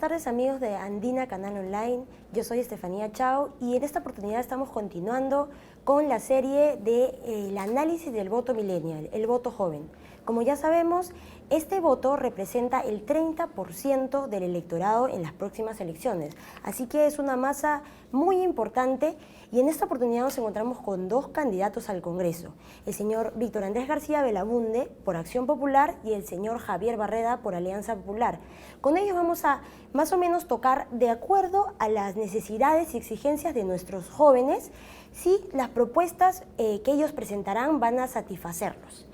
tardes amigos de Andina Canal Online, yo soy Estefanía Chao y en esta oportunidad estamos continuando con la serie de el análisis del voto millennial, el voto joven. Como ya sabemos, este voto representa el 30% del electorado en las próximas elecciones, así que es una masa muy importante y en esta oportunidad nos encontramos con dos candidatos al Congreso, el señor Víctor Andrés García Belaunde por Acción Popular y el señor Javier Barreda por Alianza Popular. Con ellos vamos a más o menos tocar de acuerdo a las necesidades y exigencias de nuestros jóvenes si las propuestas que ellos presentarán van a satisfacerlos.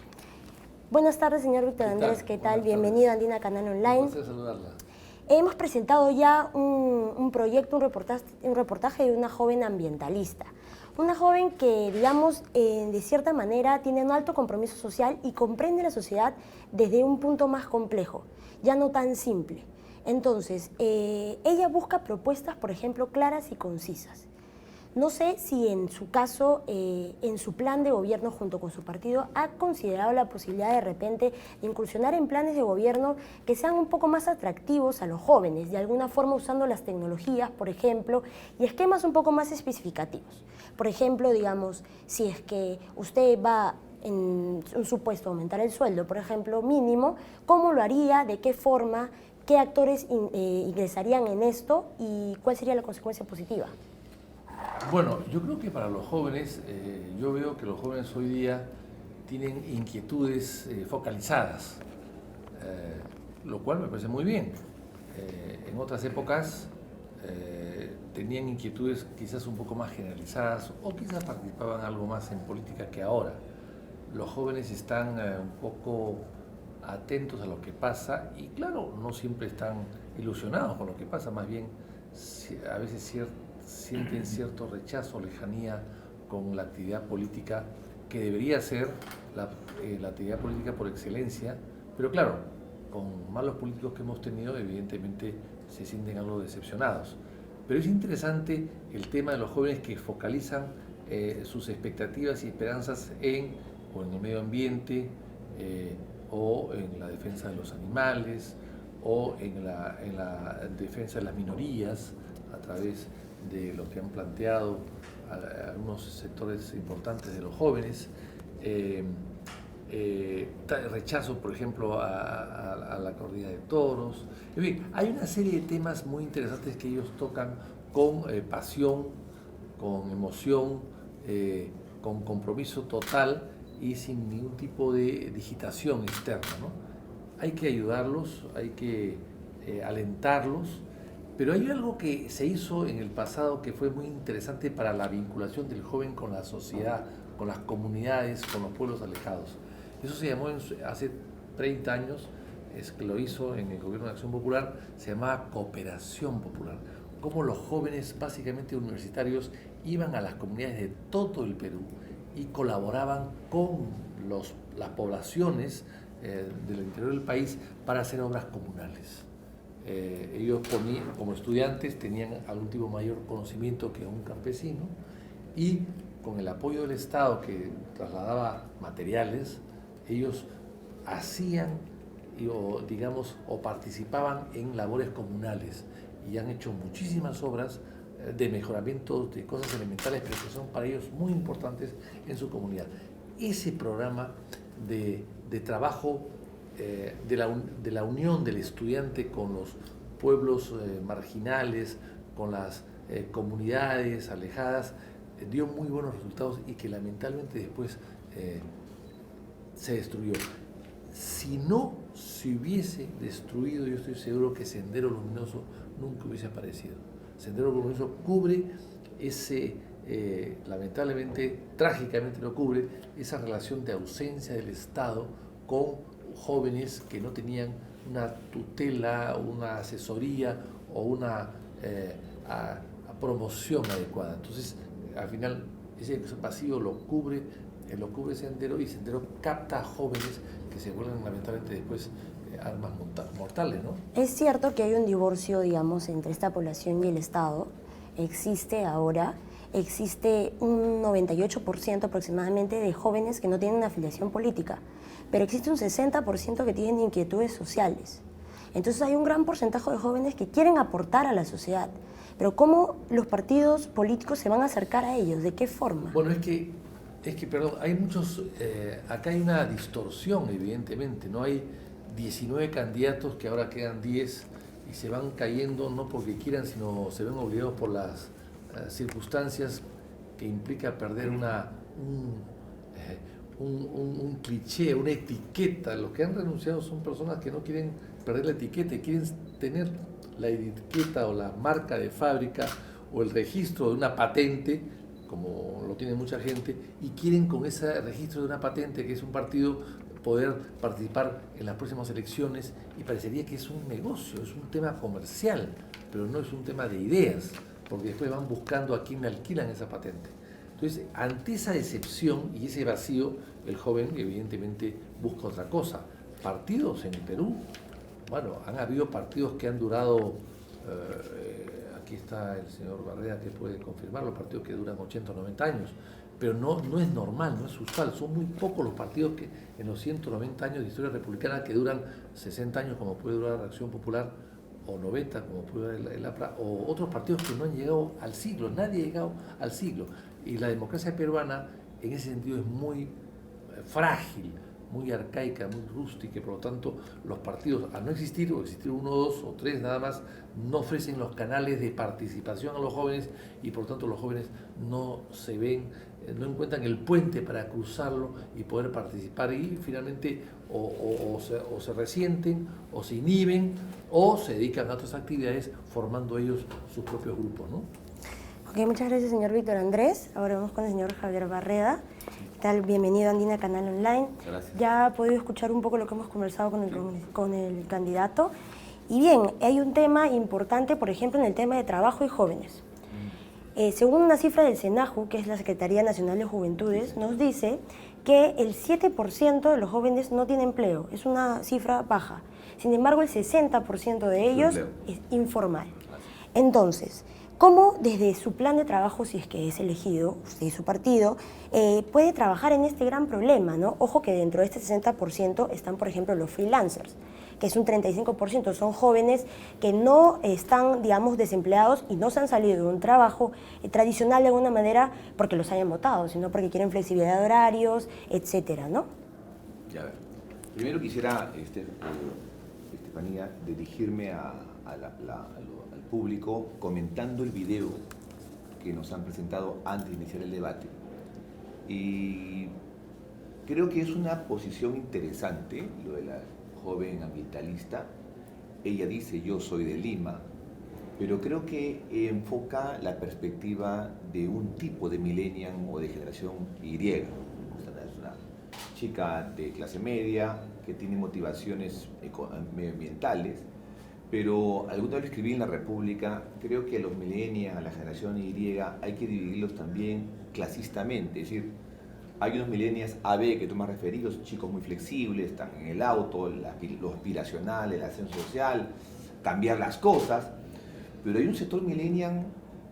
Buenas tardes, señor Víctor Andrés, ¿qué tal? Bienvenido a Andina Canal Online. Un placer saludarla. Hemos presentado ya un proyecto, un reportaje de una joven ambientalista. Una joven que, digamos, de cierta manera tiene un alto compromiso social y comprende la sociedad desde un punto más complejo, ya no tan simple. Entonces, ella busca propuestas, por ejemplo, claras y concisas. No sé si en su caso, en su plan de gobierno junto con su partido, ha considerado la posibilidad de repente de incursionar en planes de gobierno que sean un poco más atractivos a los jóvenes, de alguna forma usando las tecnologías, por ejemplo, y esquemas un poco más especificativos. Por ejemplo, digamos, si es que usted va en un supuesto aumentar el sueldo, por ejemplo, mínimo, ¿cómo lo haría? ¿De qué forma? ¿Qué actores ingresarían en esto? ¿Y cuál sería la consecuencia positiva? Bueno, yo creo que para los jóvenes, yo veo que los jóvenes hoy día tienen inquietudes focalizadas, lo cual me parece muy bien. En otras épocas tenían inquietudes quizás un poco más generalizadas o quizás participaban algo más en política que ahora. Los jóvenes están un poco atentos a lo que pasa y claro, no siempre están ilusionados con lo que pasa, más bien a veces sienten cierto rechazo o lejanía con la actividad política que debería ser la actividad política por excelencia, pero claro, con malos políticos que hemos tenido, evidentemente se sienten algo decepcionados. Pero es interesante el tema de los jóvenes que focalizan sus expectativas y esperanzas en el medio ambiente, o en la defensa de los animales, o en la defensa de las minorías, a través de lo que han planteado algunos sectores importantes de los jóvenes, rechazo, por ejemplo, a la corrida de toros. En fin, hay una serie de temas muy interesantes que ellos tocan con pasión, con emoción, con compromiso total y sin ningún tipo de digitación externa, ¿no? Hay que ayudarlos, hay que alentarlos. Pero hay algo que se hizo en el pasado que fue muy interesante para la vinculación del joven con la sociedad, con las comunidades, con los pueblos alejados. Eso se llamó hace 30 años, es que lo hizo en el gobierno de Acción Popular, se llamaba cooperación popular. Cómo los jóvenes, básicamente universitarios, iban a las comunidades de todo el Perú y colaboraban con las poblaciones del interior del país para hacer obras comunales. Ellos como estudiantes tenían algún tipo mayor conocimiento que un campesino y con el apoyo del Estado que trasladaba materiales, ellos hacían o participaban en labores comunales y han hecho muchísimas obras de mejoramiento de cosas elementales, pero que son para ellos muy importantes en su comunidad. Ese programa de trabajo de la unión del estudiante con los pueblos marginales, con las comunidades alejadas, dio muy buenos resultados y que lamentablemente después se destruyó. Si no se hubiese destruido, yo estoy seguro que Sendero Luminoso nunca hubiese aparecido. Sendero Luminoso cubre lamentablemente, trágicamente lo cubre, esa relación de ausencia del Estado con jóvenes que no tenían una tutela, una asesoría o una promoción adecuada. Entonces, al final, ese vacío lo cubre Sendero y Sendero capta a jóvenes que se vuelven lamentablemente después armas mortales, ¿no? Es cierto que hay un divorcio, digamos, entre esta población y el Estado. Existe un 98% aproximadamente de jóvenes que no tienen una afiliación política, pero existe un 60% que tienen inquietudes sociales. Entonces hay un gran porcentaje de jóvenes que quieren aportar a la sociedad. Pero ¿cómo los partidos políticos se van a acercar a ellos? ¿De qué forma? Bueno, perdón, hay muchos, acá hay una distorsión, evidentemente, ¿no? Hay 19 candidatos que ahora quedan 10 y se van cayendo no porque quieran, sino se ven obligados por las circunstancias que implica perder un cliché, una etiqueta. Los que han renunciado son personas que no quieren perder la etiqueta, quieren tener la etiqueta o la marca de fábrica o el registro de una patente, como lo tiene mucha gente, y quieren con ese registro de una patente, que es un partido, poder participar en las próximas elecciones, y parecería que es un negocio, es un tema comercial, pero no es un tema de ideas, porque después van buscando a quién le alquilan esa patente. Entonces, ante esa decepción y ese vacío, el joven evidentemente busca otra cosa. Partidos en Perú, bueno, han habido partidos que han durado, aquí está el señor Barrera que puede confirmar, los partidos que duran 80 o 90 años, pero no es normal, no es usual, son muy pocos los partidos que en los 190 años de historia republicana que duran 60 años, como puede durar la Acción Popular, o 90, como puede durar el APRA, o otros partidos que no han llegado al siglo, nadie ha llegado al siglo. Y la democracia peruana en ese sentido es muy frágil, muy arcaica, muy rústica, y por lo tanto los partidos, al no existir, o existir uno, dos o tres nada más, no ofrecen los canales de participación a los jóvenes, y por lo tanto los jóvenes no se ven, no encuentran el puente para cruzarlo y poder participar, y finalmente o se resienten, o se inhiben, o se dedican a otras actividades formando ellos sus propios grupos, ¿no? Ok, muchas gracias, señor Víctor Andrés. Ahora vamos con el señor Javier Barreda. ¿Qué tal? Bienvenido a Andina Canal Online. Gracias. Ya ha podido escuchar un poco lo que hemos conversado con el candidato. Y bien, hay un tema importante, por ejemplo, en el tema de trabajo y jóvenes. Según una cifra del SENAJU, que es la Secretaría Nacional de Juventudes, nos dice que el 7% de los jóvenes no tiene empleo. Es una cifra baja. Sin embargo, el 60% de ellos es informal. Entonces, ¿cómo desde su plan de trabajo, si es que es elegido, usted y su partido, puede trabajar en este gran problema, ¿no? Ojo que dentro de este 60% están, por ejemplo, los freelancers, que es un 35%, son jóvenes que no están, digamos, desempleados y no se han salido de un trabajo tradicional de alguna manera porque los hayan votado, sino porque quieren flexibilidad de horarios, etcétera, ¿no? Ya, a ver. Primero quisiera, Estefanía, dirigirme al público comentando el video que nos han presentado antes de iniciar el debate. Y creo que es una posición interesante lo de la joven ambientalista. Ella dice: yo soy de Lima, pero creo que enfoca la perspectiva de un tipo de millennial o de generación Y. Es una chica de clase media que tiene motivaciones medioambientales, pero alguna vez escribí en La República, creo que a los millennials, a la generación Y, hay que dividirlos también clasistamente, es decir, hay unos millennials AB que tú me has referido, chicos muy flexibles, están en el auto, lo aspiracional, el ascenso social, cambiar las cosas, pero hay un sector millennial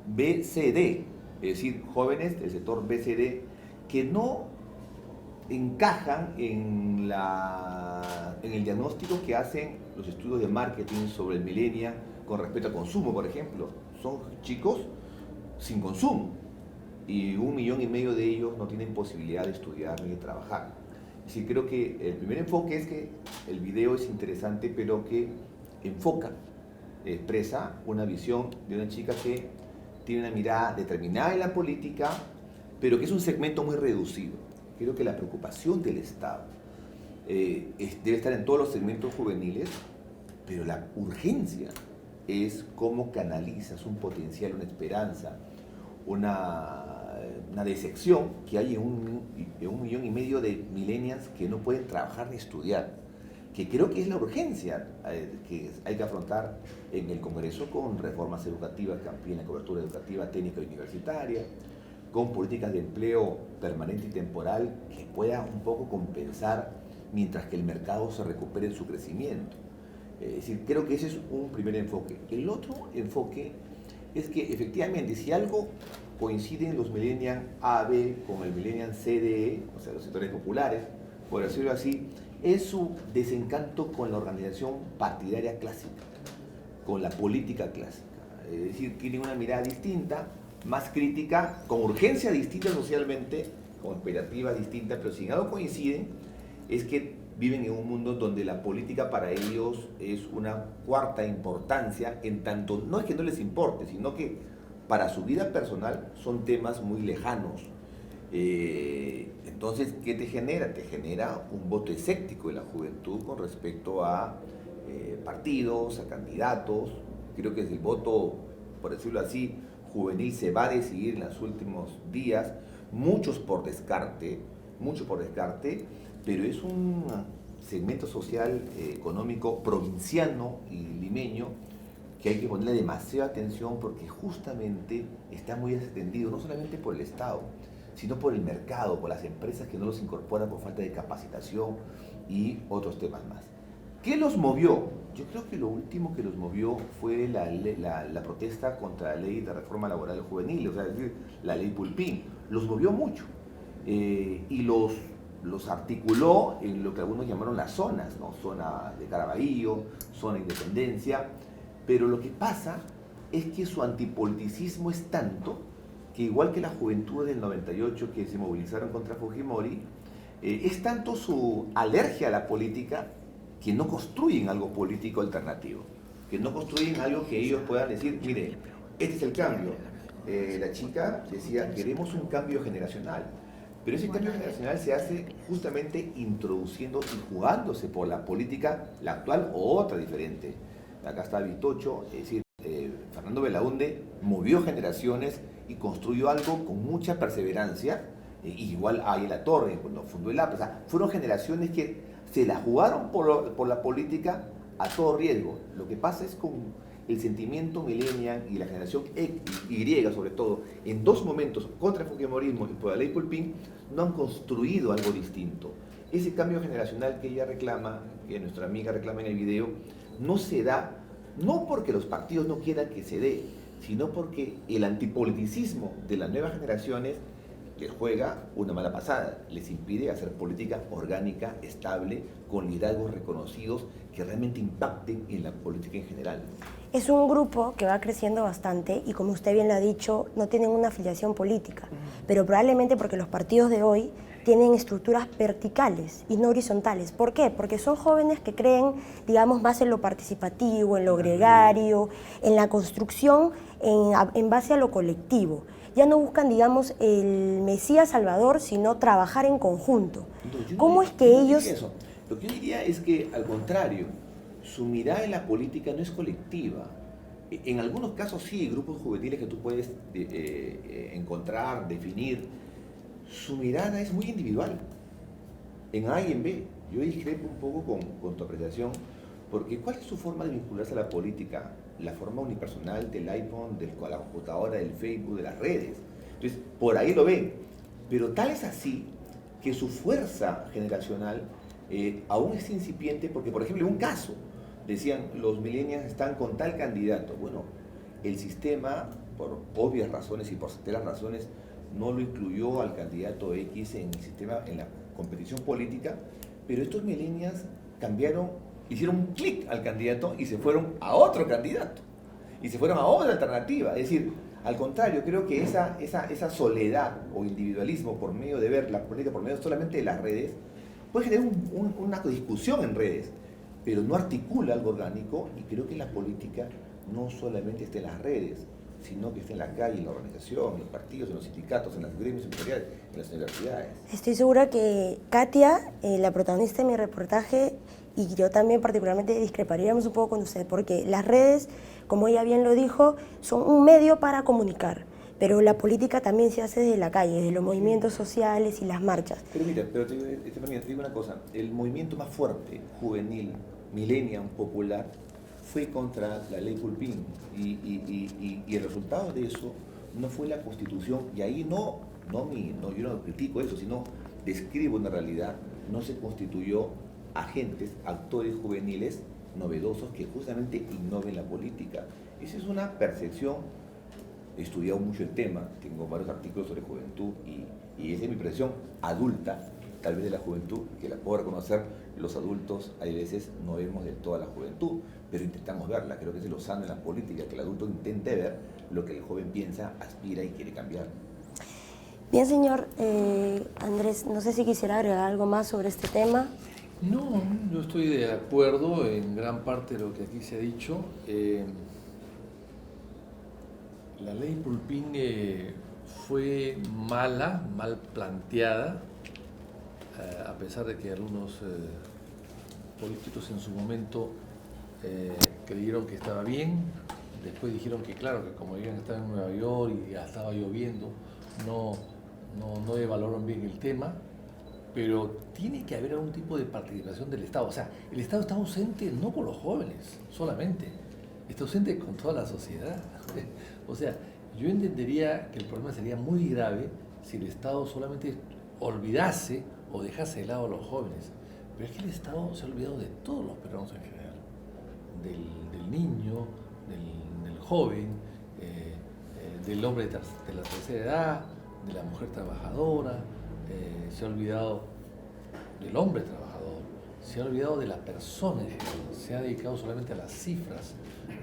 BCD, es decir, jóvenes del sector BCD que no encajan en el diagnóstico que hacen los estudios de marketing sobre el millennial con respecto al consumo, por ejemplo. Son chicos sin consumo y 1,5 millones de ellos no tienen posibilidad de estudiar ni de trabajar. Es decir, creo que el primer enfoque es que el video es interesante, pero que enfoca, expresa una visión de una chica que tiene una mirada determinada en la política, pero que es un segmento muy reducido. Creo que la preocupación del Estado debe estar en todos los segmentos juveniles, pero la urgencia es cómo canalizas un potencial, una esperanza, una decepción que hay en 1,5 millones de millennials que no pueden trabajar ni estudiar, que creo que es la urgencia que hay que afrontar en el Congreso con reformas educativas que amplíen la cobertura educativa técnica y universitaria, con políticas de empleo permanente y temporal que pueda un poco compensar mientras que el mercado se recupere en su crecimiento. Es decir, creo que ese es un primer enfoque. El otro enfoque es que efectivamente si algo coinciden los millennials AB con el millennial CDE, o sea, los sectores populares, por decirlo así, es su desencanto con la organización partidaria clásica, con la política clásica. Es decir, tienen una mirada distinta, más crítica, con urgencia distinta socialmente, con expectativas distintas, pero si en algo coinciden, es que viven en un mundo donde la política para ellos es una cuarta importancia, en tanto, no es que no les importe, sino que para su vida personal son temas muy lejanos. Entonces, ¿qué te genera? Te genera un voto escéptico de la juventud con respecto a partidos, a candidatos. Creo que es el voto, por decirlo así, juvenil se va a decidir en los últimos días, muchos por descarte, pero es un segmento social, económico, provinciano y limeño que hay que ponerle demasiada atención porque justamente está muy extendido, no solamente por el Estado, sino por el mercado, por las empresas que no los incorporan por falta de capacitación y otros temas más. ¿Qué los movió? Yo creo que lo último que los movió fue la protesta contra la ley de reforma laboral juvenil, o sea, es decir, la ley Pulpín. Los movió mucho y los articuló en lo que algunos llamaron las zonas, ¿no? Zona de Caraballo, zona Independencia, pero lo que pasa es que su antipoliticismo es tanto que igual que la juventud del 98 que se movilizaron contra Fujimori, es tanto su alergia a la política que no construyen algo político alternativo, que no construyen algo que ellos puedan decir, mire, este es el cambio. La chica decía, queremos un cambio generacional, pero ese cambio generacional se hace justamente introduciendo y jugándose por la política, la actual o otra diferente. Acá está Vitocho, es decir, Fernando Belaúnde movió generaciones y construyó algo con mucha perseverancia, igual a La Torre, cuando fundó el APRA, o sea, fueron generaciones que se la jugaron por la política a todo riesgo. Lo que pasa es con el sentimiento millennial y la generación Y, sobre todo, en dos momentos, contra el fujimorismo y por la ley Pulpín, no han construido algo distinto. Ese cambio generacional que ella reclama, que nuestra amiga reclama en el video, no se da, no porque los partidos no quieran que se dé, sino porque el antipoliticismo de las nuevas generaciones les juega una mala pasada, les impide hacer política orgánica, estable, con liderazgos reconocidos que realmente impacten en la política en general. Es un grupo que va creciendo bastante y, como usted bien lo ha dicho, no tienen una afiliación política, pero probablemente porque los partidos de hoy tienen estructuras verticales y no horizontales. ¿Por qué? Porque son jóvenes que creen, digamos, más en lo participativo, en lo gregario, en la construcción en base a lo colectivo. Ya no buscan, digamos, el Mesías Salvador, sino trabajar en conjunto. No, ¿Cómo es que ellos...? Eso. Lo que yo diría es que, al contrario, su mirada en la política no es colectiva. En algunos casos sí, grupos juveniles que tú puedes encontrar, definir, su mirada es muy individual, en A y en B. Yo discrepo un poco con tu apreciación, porque ¿cuál es su forma de vincularse a la política? La forma unipersonal del iPhone, de la computadora, del Facebook, de las redes. Entonces, por ahí lo ven. Pero tal es así que su fuerza generacional aún es incipiente, porque, por ejemplo, en un caso, decían, los millennials están con tal candidato. Bueno, el sistema, por obvias razones y por certeras razones, no lo incluyó al candidato X en el sistema, en la competición política, pero estos millennials cambiaron, hicieron un clic al candidato y se fueron a otro candidato, y se fueron a otra alternativa. Es decir, al contrario, creo que esa soledad o individualismo por medio de ver la política, por medio solamente de las redes, puede generar una discusión en redes, pero no articula algo orgánico, y creo que la política no solamente está en las redes, sino que está en la calle, en la organización, en los partidos, en los sindicatos, en los gremios empresariales, en las universidades. Estoy segura que Katia, la protagonista de mi reportaje, y yo también particularmente discreparíamos un poco con usted, porque las redes, como ella bien lo dijo, son un medio para comunicar, pero la política también se hace desde la calle, desde los movimientos sociales y las marchas. Pero mira, te digo una cosa, el movimiento más fuerte, juvenil, millennial, popular, fue contra la ley Pulpín, y el resultado de eso no fue la Constitución, y ahí yo no critico eso, sino describo una realidad. No se constituyó agentes, actores juveniles novedosos que justamente innoven la política. Esa es una percepción. He estudiado mucho el tema, tengo varios artículos sobre juventud, y esa es mi percepción adulta, tal vez de la juventud, que la puedo reconocer, los adultos a veces no vemos de toda la juventud, pero intentamos verla. Creo que es lo sano en la política, que el adulto intente ver lo que el joven piensa, aspira y quiere cambiar. Bien, señor Andrés, no sé si quisiera agregar algo más sobre este tema. No, yo estoy de acuerdo en gran parte de lo que aquí se ha dicho. La ley Pulpín fue mal planteada, a pesar de que algunos políticos en su momento creyeron que estaba bien, después dijeron que claro, que como habían estado en Nueva York y ya estaba lloviendo, no evaluaron bien el tema, pero tiene que haber algún tipo de participación del Estado. O sea, el Estado está ausente no con los jóvenes solamente, está ausente con toda la sociedad. O sea, yo entendería que el problema sería muy grave si el Estado solamente olvidase o dejase de lado a los jóvenes. Pero es que el Estado se ha olvidado de todos los peruanos en general, del niño, del joven, del hombre de la tercera edad, de la mujer trabajadora, se ha olvidado del hombre trabajador, se ha olvidado de la persona en general, se ha dedicado solamente a las cifras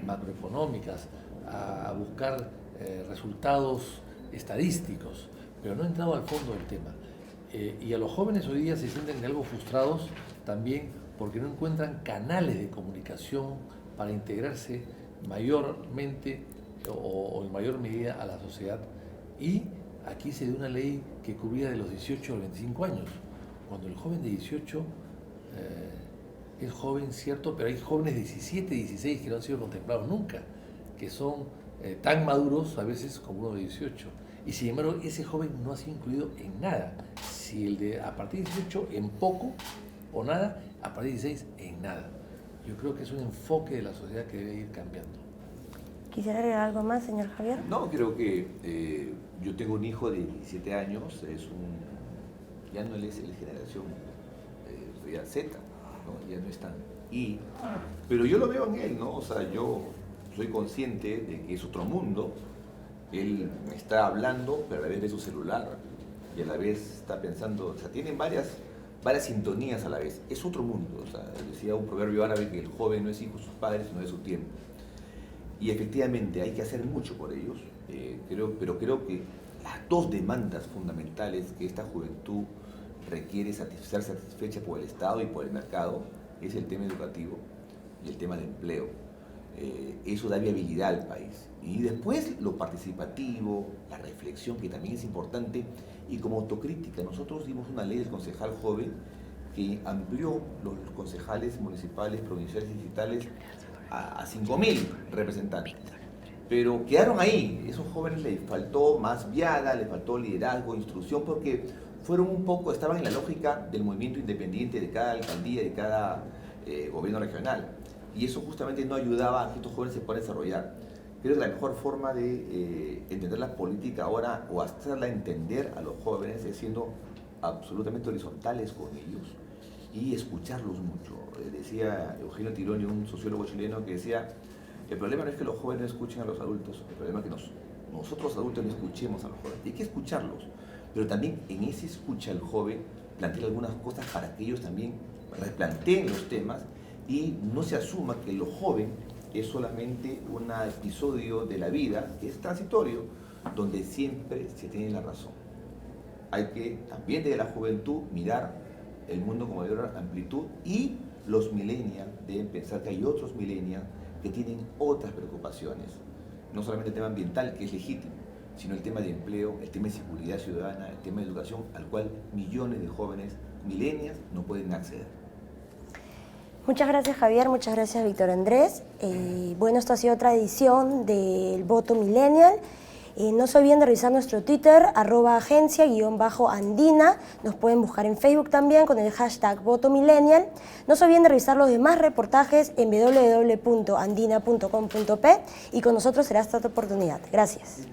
macroeconómicas, a buscar resultados estadísticos, pero no ha entrado al fondo del tema. Y a los jóvenes hoy día se sienten algo frustrados también porque no encuentran canales de comunicación para integrarse mayormente o en mayor medida a la sociedad. Y aquí se dio una ley que cubría de los 18 a los 25 años, cuando el joven de 18 es joven, cierto, pero hay jóvenes de 17, 16 que no han sido contemplados nunca, que son tan maduros a veces como uno de 18. Y sin embargo, ese joven no ha sido incluido en nada. Si el de a partir de 18 en poco o nada, a partir de 16 en nada. Yo creo que es un enfoque de la sociedad que debe ir cambiando. ¿Quisiera agregar algo más, señor Javier? No, creo que yo tengo un hijo de 17 años, ya no es generación ya Z, ¿no? Ya no es tan I, pero yo lo veo en él, ¿no? O sea, yo soy consciente de que es otro mundo. Él me está hablando, pero a la vez de su celular, y a la vez está pensando, o sea, tienen varias sintonías a la vez. Es otro mundo, o sea, decía un proverbio árabe que el joven no es hijo de sus padres, sino de su tiempo. Y efectivamente hay que hacer mucho por ellos, pero creo que las dos demandas fundamentales que esta juventud requiere ser satisfecha por el Estado y por el mercado es el tema educativo y el tema de empleo. Eso da viabilidad al país. Y después lo participativo, la reflexión, que también es importante, y como autocrítica. Nosotros dimos una ley del concejal joven que amplió los concejales municipales, provinciales y distritales a 5.000 representantes. Pero quedaron ahí. Esos jóvenes les faltó más viada, les faltó liderazgo, instrucción, porque fueron un poco, estaban en la lógica del movimiento independiente de cada alcaldía, de cada gobierno regional. Y eso justamente no ayudaba a que estos jóvenes se puedan desarrollar. Creo que la mejor forma de entender la política ahora o hacerla entender a los jóvenes es siendo absolutamente horizontales con ellos y escucharlos mucho. Decía Eugenio Tironi, un sociólogo chileno, que decía, el problema no es que los jóvenes no escuchen a los adultos, el problema es que nosotros adultos no escuchemos a los jóvenes. Hay que escucharlos, pero también en ese escucha al joven plantear algunas cosas para que ellos también replanteen los temas y no se asuma que lo joven es solamente un episodio de la vida que es transitorio, donde siempre se tiene la razón. Hay que también desde la juventud mirar el mundo con mayor amplitud, y los millennials deben pensar que hay otros millennials que tienen otras preocupaciones, no solamente el tema ambiental, que es legítimo, sino el tema de empleo, el tema de seguridad ciudadana, el tema de educación, al cual millones de jóvenes millennials no pueden acceder. Muchas gracias, Javier, muchas gracias, Víctor Andrés. Bueno, esto ha sido otra edición del Voto Millennial. No se olviden de revisar nuestro Twitter, @agencia_andina. Nos pueden buscar en Facebook también con el hashtag Voto Millennial. No se olviden de revisar los demás reportajes en www.andina.com.p, y con nosotros será esta otra oportunidad. Gracias.